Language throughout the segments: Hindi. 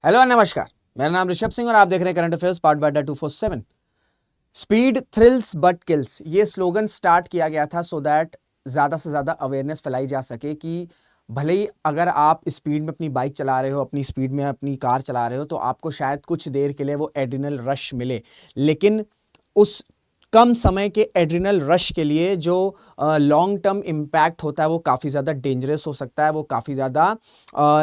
हेलो नमस्कार, मेरा नाम ऋषभ सिंह और आप देख रहे हैं current affairs part by 247। Speed thrills but kills, ये स्लोगन स्टार्ट किया गया था सो दैट ज़्यादा से ज़्यादा अवेयरनेस फैलाई जा सके कि भले ही अगर आप स्पीड में अपनी बाइक चला रहे हो, अपनी स्पीड में अपनी कार चला रहे हो, तो आपको शायद कुछ देर के लिए वो एड्रिनल रश मिले, लेकिन उस कम समय के एड्रिनल रश के लिए जो लॉन्ग टर्म इम्पैक्ट होता है वो काफ़ी ज़्यादा डेंजरस हो सकता है, वो काफ़ी ज़्यादा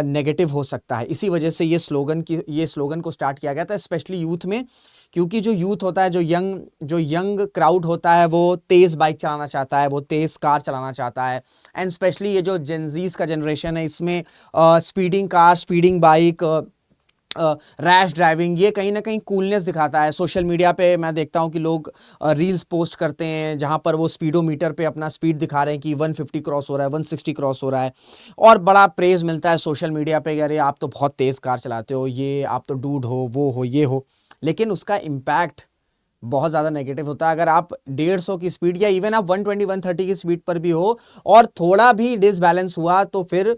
नेगेटिव हो सकता है। इसी वजह से ये स्लोगन को स्टार्ट किया गया था, स्पेशली यूथ में, क्योंकि जो यूथ होता है, जो यंग क्राउड होता है, वो तेज़ बाइक चलाना चाहता है, वो तेज़ कार चलाना चाहता है। एंड स्पेशली ये जो जेनजीज का जनरेशन है, इसमें speeding car, speeding bike, rash driving, ये कहीं ना कहीं कूलनेस दिखाता है। सोशल मीडिया पे मैं देखता हूँ कि लोग रील्स पोस्ट करते हैं जहाँ पर वो स्पीडोमीटर पे अपना स्पीड दिखा रहे हैं कि 150 क्रॉस हो रहा है, 160 क्रॉस हो रहा है, और बड़ा प्रेज मिलता है सोशल मीडिया पे, अरे आप तो बहुत तेज़ कार चलाते हो, ये आप तो डूड हो, वो हो, ये हो। लेकिन उसका इम्पैक्ट बहुत ज़्यादा नेगेटिव होता है। अगर आप 150 की स्पीड या इवन आप 120 130 की स्पीड पर भी हो और थोड़ा भी डिसबैलेंस हुआ तो फिर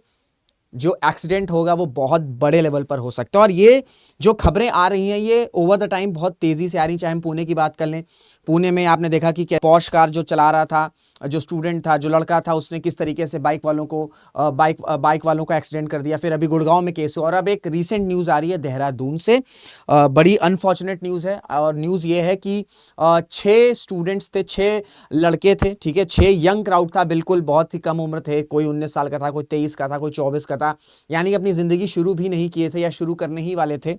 जो एक्सीडेंट होगा वो बहुत बड़े लेवल पर हो सकता है। और ये जो खबरें आ रही हैं ये ओवर द टाइम बहुत तेज़ी से आ रही हैं। चाहे हम पुणे की बात कर लें, पुणे में आपने देखा कि पॉश कार जो चला रहा था, जो स्टूडेंट था, जो लड़का था, उसने किस तरीके से बाइक वालों को एक्सीडेंट कर दिया। फिर अभी गुड़गांव में केस हुआ और अब एक रीसेंट न्यूज़ आ रही है देहरादून से, बड़ी अनफॉर्चुनेट न्यूज़ है। और न्यूज़ ये है कि 6 स्टूडेंट्स थे, 6 लड़के थे, ठीक है, 6 यंग क्राउड था, बिल्कुल बहुत ही कम उम्र थे, कोई 19 साल का था, कोई 23 का था, कोई 24 का था, यानी कि अपनी ज़िंदगी शुरू भी नहीं किए थे या शुरू करने ही वाले थे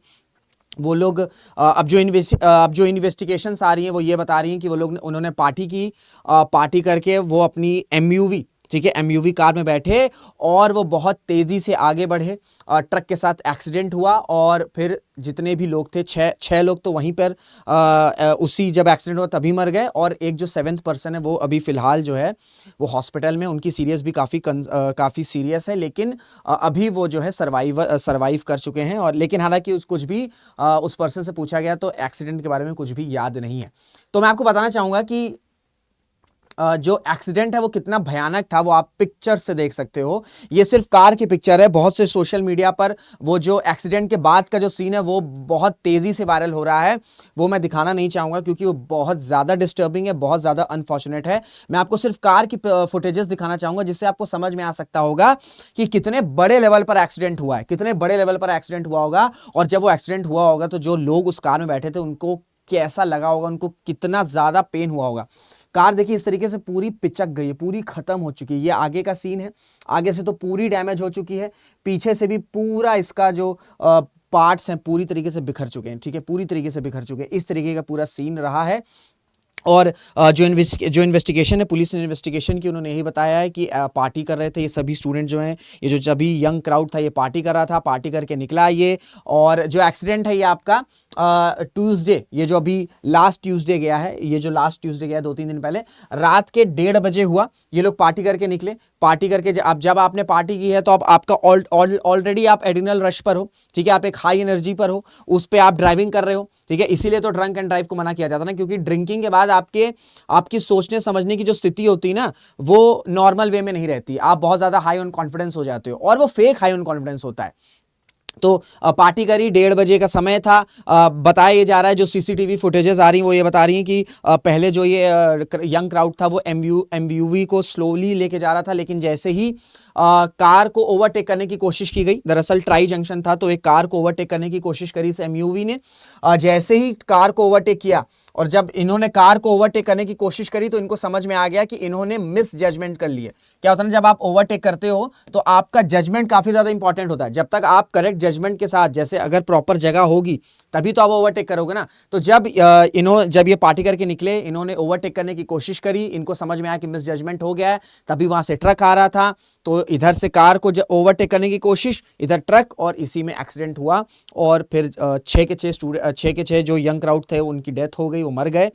वो लोग। अब जो इन्वेस्टिगेशंस आ रही हैं वो ये बता रही हैं कि वो लोग उन्होंने पार्टी की, पार्टी करके वो अपनी एमयूवी, ठीक है, एमयूवी कार में बैठे और वो बहुत तेज़ी से आगे बढ़े, ट्रक के साथ एक्सीडेंट हुआ और फिर जितने भी लोग थे, छः लोग तो वहीं पर उसी जब एक्सीडेंट हुआ तभी मर गए, और एक जो 7th पर्सन है वो अभी फ़िलहाल जो है वो हॉस्पिटल में, उनकी सीरियस भी काफ़ी सीरियस है, लेकिन अभी वो जो है सर्वाइव कर चुके हैं। और लेकिन हालांकि कुछ भी उस पर्सन से पूछा गया तो एक्सीडेंट के बारे में कुछ भी याद नहीं है। तो मैं आपको बताना चाहूँगा कि जो एक्सीडेंट है वो कितना भयानक था वो आप पिक्चर से देख सकते हो। ये सिर्फ कार की पिक्चर है, बहुत से सोशल मीडिया पर वो जो एक्सीडेंट के बाद का जो सीन है वो बहुत तेज़ी से वायरल हो रहा है, वो मैं दिखाना नहीं चाहूँगा क्योंकि वो बहुत ज़्यादा डिस्टर्बिंग है, बहुत ज़्यादा अनफॉर्चुनेट है। मैं आपको सिर्फ कार की फुटेजेस दिखाना चाहूँगा जिससे आपको समझ में आ सकता होगा कि कितने बड़े लेवल पर एक्सीडेंट हुआ है, कितने बड़े लेवल पर एक्सीडेंट हुआ होगा। और जब वो एक्सीडेंट हुआ होगा तो जो लोग उस कार में बैठे थे उनको कैसा लगा होगा, उनको कितना ज़्यादा पेन हुआ होगा। कार देखिए इस तरीके से पूरी पिचक गई है, पूरी खत्म हो चुकी है। ये आगे का सीन है, आगे से तो पूरी डैमेज हो चुकी है, पीछे से भी पूरा इसका जो पार्ट्स हैं पूरी तरीके से बिखर चुके हैं, ठीक है, पूरी तरीके से बिखर चुके हैं। इस तरीके का पूरा सीन रहा है। और जो इन्वेस्टिगेशन है, पुलिस ने इन्वेस्टिगेशन की, उन्होंने यही बताया है कि पार्टी कर रहे थे ये सभी स्टूडेंट जो हैं, ये जो सभी यंग क्राउड था ये पार्टी कर रहा था, पार्टी करके निकला ये। और जो एक्सीडेंट है ये आपका ट्यूसडे, ये जो अभी लास्ट ट्यूसडे गया है, ये जो लास्ट ट्यूसडे गया 2-3 दिन पहले रात के 1:30 बजे हुआ। ये लोग पार्टी करके निकले, पार्टी करके जब आपने पार्टी की है तो आपका ऑलरेडी आप एड्रिनल रश पर हो, ठीक है, आप एक हाई एनर्जी पर हो, उस पर आप ड्राइविंग कर रहे हो, ठीक है। इसीलिए तो ड्रंक एंड ड्राइव को मना किया जाता है ना, क्योंकि ड्रिंकिंग के बाद आपकी सोचने समझने की जो स्थिति होती है ना वो नॉर्मल वे में नहीं रहती, आप बहुत ज्यादा हाई ऑन कॉन्फिडेंस हो जाते हो, और वो फेक हाई ऑन कॉन्फिडेंस होता है। तो पार्टी करी, 1:30 बजे का समय था। बताया ये जा रहा है, जो सीसीटीवी फुटेजेस आ रही हैं वो ये बता रही हैं कि पहले जो ये यंग क्राउड था वो एमयूवी को स्लोली लेके जा रहा था, लेकिन जैसे ही कार को ओवरटेक करने की कोशिश की गई, दरअसल ट्राई जंक्शन था तो एक कार को ओवरटेक करने की कोशिश करी इस एमयूवी ने। जैसे ही कार को ओवरटेक किया और जब इन्होंने कार को ओवरटेक करने की कोशिश करी तो इनको समझ में आ गया कि इन्होंने मिस जजमेंट कर लिए। क्या होता है ना, जब आप ओवरटेक करते हो तो आपका जजमेंट काफी ज्यादा इंपॉर्टेंट होता है। जब तक आप करेक्ट जजमेंट के साथ, जैसे अगर प्रॉपर जगह होगी तभी तो आप ओवरटेक करोगे ना। तो जब ये पार्टी करके निकले, इन्होंने ओवरटेक करने की कोशिश करी, इनको समझ में आया कि मिस जजमेंट हो गया है, तभी वहां से ट्रक आ रहा था, तो इधर से कार को ओवरटेक करने की कोशिश, इधर ट्रक, और इसी में एक्सीडेंट हुआ। और फिर 6 के 6 जो यंग क्राउड थे उनकी डेथ हो गई, वो मर गए।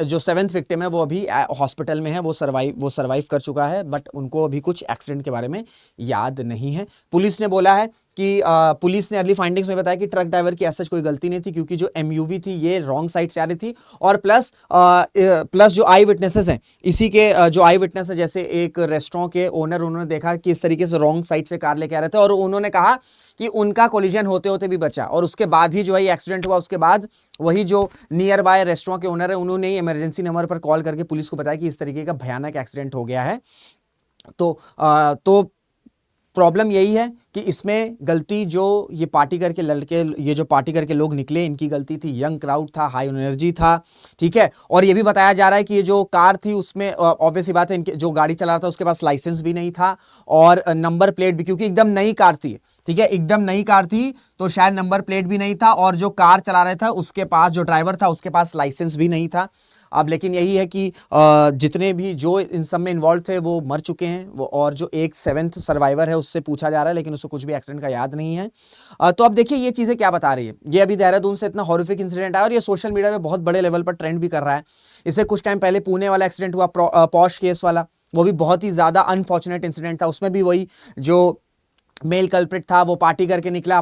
जो 7th विक्टिम है वो अभी हॉस्पिटल में है, वो सर्वाइव कर चुका है, बट उनको अभी कुछ एक्सीडेंट के बारे में याद नहीं है। पुलिस ने बोला है कि पुलिस ने अर्ली फाइंडिंग्स में बताया कि ट्रक ड्राइवर की ऐसा कोई गलती नहीं थी, क्योंकि जो एमयूवी थी ये रॉन्ग साइड से आ रही थी। और प्लस जो आई विटनेसेस हैं, इसी के जो आई विटनेस है, जैसे एक रेस्टोरेंट के ओनर, उन्होंने देखा कि इस तरीके से रॉन्ग साइड से कार लेके आ रहे थे, और उन्होंने कहा कि उनका कोलिजन होते होते भी बचा, और उसके बाद ही जो है ये एक्सीडेंट हुआ। उसके बाद वही जो नियर बाय रेस्टोरेंट के ओनर है, उन्होंने इमरजेंसी नंबर पर कॉल करके पुलिस को बताया कि इस तरीके का भयानक एक्सीडेंट हो गया है। तो प्रॉब्लम यही है कि इसमें गलती जो ये पार्टी करके लड़के, ये जो पार्टी करके लोग निकले, इनकी गलती थी। यंग क्राउड था, हाई एनर्जी था, ठीक है। और ये भी बताया जा रहा है कि ये जो कार थी उसमें ऑब्वियसली बात है, इनके जो गाड़ी चला रहा था उसके पास लाइसेंस भी नहीं था, और नंबर प्लेट भी, क्योंकि एकदम नई कार थी, ठीक है, एकदम नई कार थी, तो शायद नंबर प्लेट भी नहीं था, और जो कार चला रहा था उसके पास, जो ड्राइवर था उसके पास लाइसेंस भी नहीं था। अब लेकिन यही है कि जितने भी जो इन सब में इन्वॉल्व थे वो मर चुके हैं, वो, और जो एक 7th सर्वाइवर है उससे पूछा जा रहा है, लेकिन उसको कुछ भी एक्सीडेंट का याद नहीं है। तो अब देखिए ये चीज़ें क्या बता रही है। ये अभी देहरादून से इतना हॉरिफिक इंसिडेंट आया, और ये सोशल मीडिया पे बहुत बड़े लेवल पर ट्रेंड भी कर रहा है। इससे कुछ टाइम पहले पुणे वाला एक्सीडेंट हुआ, पॉश केस वाला, वो भी बहुत ही ज़्यादा अनफॉर्चुनेट इंसिडेंट था। उसमें भी वही जो मेल कल्प्रिट था वो पार्टी करके निकला,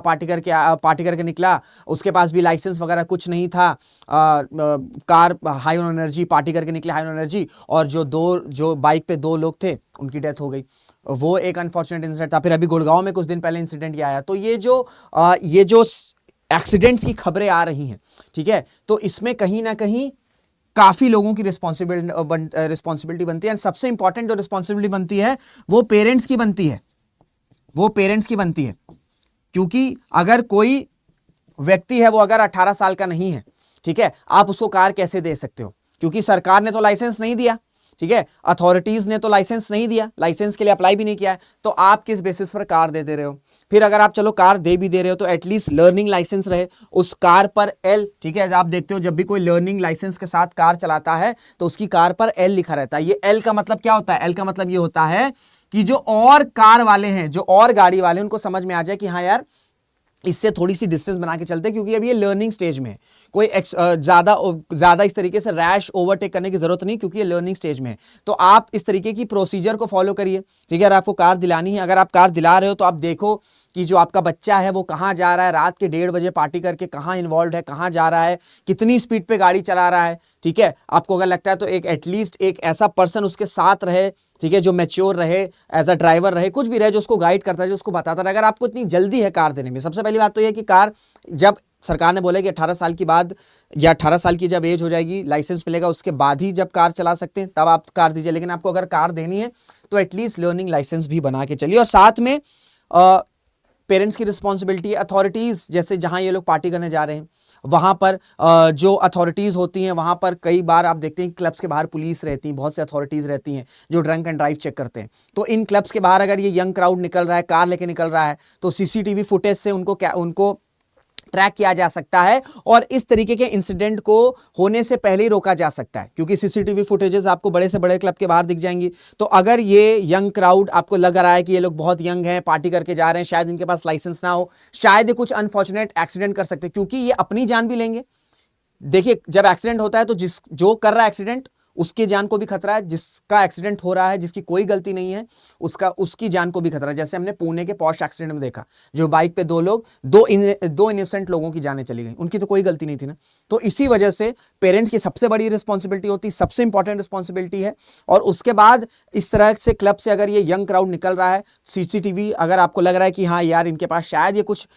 उसके पास भी लाइसेंस वगैरह कुछ नहीं था, car high on energy, party करके निकले हाई ऑन एनर्जी, और जो बाइक पे 2 लोग थे उनकी डेथ हो गई। वो एक अनफॉर्चुनेट इंसिडेंट था। फिर अभी गुड़गांव में कुछ दिन पहले इंसिडेंट ये आया। तो ये जो एक्सीडेंट्स की खबरें आ रही हैं, ठीक है, तो इसमें कहीं ना कहीं काफी लोगों की रिस्पॉन्सिबिलिटी बनती है। सबसे इंपॉर्टेंट जो रिस्पॉन्सिबिलिटी बनती है वो पेरेंट्स की बनती है, क्योंकि अगर कोई व्यक्ति है वो अगर 18 साल का नहीं है, ठीक है, आप उसको कार कैसे दे सकते हो? क्योंकि सरकार ने तो लाइसेंस नहीं दिया, ठीक है, अथॉरिटीज ने तो लाइसेंस नहीं दिया, लाइसेंस के लिए अप्लाई भी नहीं किया है, तो आप किस बेसिस पर कार दे रहे हो? फिर अगर आप चलो कार दे भी दे रहे हो तो एटलीस्ट लर्निंग लाइसेंस रहे उस कार पर एल, ठीक है। आप देखते हो जब भी कोई लर्निंग लाइसेंस के साथ कार चलाता है तो उसकी कार पर एल लिखा रहता है। ये एल का मतलब क्या होता है? एल का मतलब ये होता है कि जो और कार वाले हैं, जो और गाड़ी वाले हैं, उनको समझ में आ जाए कि हाँ यार इससे थोड़ी सी डिस्टेंस बना के चलते हैं, क्योंकि अभी ये लर्निंग स्टेज में है। कोई ज्यादा इस तरीके से रैश ओवरटेक करने की जरूरत नहीं, क्योंकि ये लर्निंग स्टेज में है। तो आप इस तरीके की प्रोसीजर को फॉलो करिए, ठीक है। अगर आपको कार दिलानी है, अगर आप कार दिला रहे हो तो आप देखो कि जो आपका बच्चा है वो कहाँ जा रहा है, रात के 1:30 बजे पार्टी करके कहाँ इन्वॉल्व है, कहाँ जा रहा है, कितनी स्पीड पे गाड़ी चला रहा है, ठीक है। आपको अगर लगता है तो एटलीस्ट एक ऐसा पर्सन उसके साथ रहे, ठीक है, जो मैच्योर रहे, एज अ ड्राइवर रहे, कुछ भी रहे, जो उसको गाइड करता है, जो उसको बताता रहे। अगर आपको इतनी जल्दी है कार देने में, सबसे पहली बात तो यह कि कार, जब सरकार ने बोला कि 18 साल की बाद या 18 साल की जब एज हो जाएगी, लाइसेंस मिलेगा, उसके बाद ही जब कार चला सकते हैं तब आप कार दीजिए। लेकिन आपको अगर कार देनी है तो एटलीस्ट लर्निंग लाइसेंस भी बना के चलिए। और साथ में पेरेंट्स की रिस्पॉन्सिबिलिटी है। अथॉरिटीज, जैसे जहां ये लोग पार्टी करने जा रहे हैं वहां पर जो अथॉरिटीज होती हैं, वहां पर कई बार आप देखते हैं क्लब्स के बाहर पुलिस रहती है, बहुत से अथॉरिटीज रहती हैं जो ड्रंक एंड ड्राइव चेक करते हैं। तो इन क्लब्स के बाहर अगर ये यंग क्राउड निकल रहा है, कार लेके निकल रहा है, तो सीसीटीवी फुटेज से उनको ट्रैक किया जा सकता है, और इस तरीके के इंसिडेंट को होने से पहले ही रोका जा सकता है, क्योंकि सीसीटीवी फुटेजेस आपको बड़े से बड़े क्लब के बाहर दिख जाएंगी। तो अगर ये यंग क्राउड, आपको लग रहा है कि ये लोग बहुत यंग हैं, पार्टी करके जा रहे हैं, शायद इनके पास लाइसेंस ना हो, शायद ये कुछ अनफॉर्चुनेट एक्सीडेंट कर सकते हैं, क्योंकि ये अपनी जान भी लेंगे। देखिए जब एक्सीडेंट होता है तो जो कर रहा है एक्सीडेंट, उसकी जान को भी खतरा है, जिसका एक्सीडेंट हो रहा है, जिसकी कोई गलती नहीं है, उसकी जान को भी खतरा है। जैसे हमने पुणे के पॉश एक्सीडेंट में देखा, जो बाइक पे 2 लोग, दो इनोसेंट लोगों की जानें चली गई, उनकी तो कोई गलती नहीं थी ना। तो इसी वजह से पेरेंट्स की सबसे बड़ी रिस्पॉन्सिबिलिटी होती है, सबसे इंपॉर्टेंट रिस्पॉन्सिबिलिटी है। और उसके बाद इस तरह से क्लब से अगर ये यंग क्राउड निकल रहा है, सीसीटीवी, अगर आपको लग रहा है कि हाँ यार इनके पास शायद ये कुछ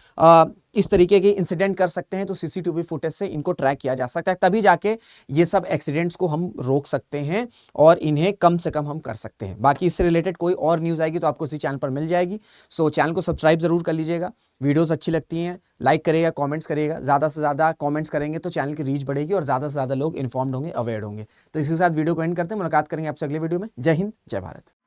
इस तरीके के इंसिडेंट कर सकते हैं, तो सीसीटीवी फुटेज से इनको ट्रैक किया जा सकता है, तभी जाके ये सब एक्सीडेंट्स को हम रोक सकते हैं और इन्हें कम से कम हम कर सकते हैं। बाकी इससे रिलेटेड कोई और न्यूज़ आएगी तो आपको इसी चैनल पर मिल जाएगी। सो चैनल को सब्सक्राइब जरूर कर लीजिएगा, वीडियोस अच्छी लगती हैं लाइक करिएगा, कमेंट्स करिएगा, ज़्यादा से ज़्यादा कमेंट्स करेंगे तो चैनल की रीच बढ़ेगी और ज़्यादा से ज़्यादा लोग इन्फॉर्म्ड होंगे, अवेयर होंगे। तो इसी के साथ वीडियो को एंड करते हैं, मुलाकात करेंगे आपसे अगले वीडियो में। जय हिंद, जय भारत।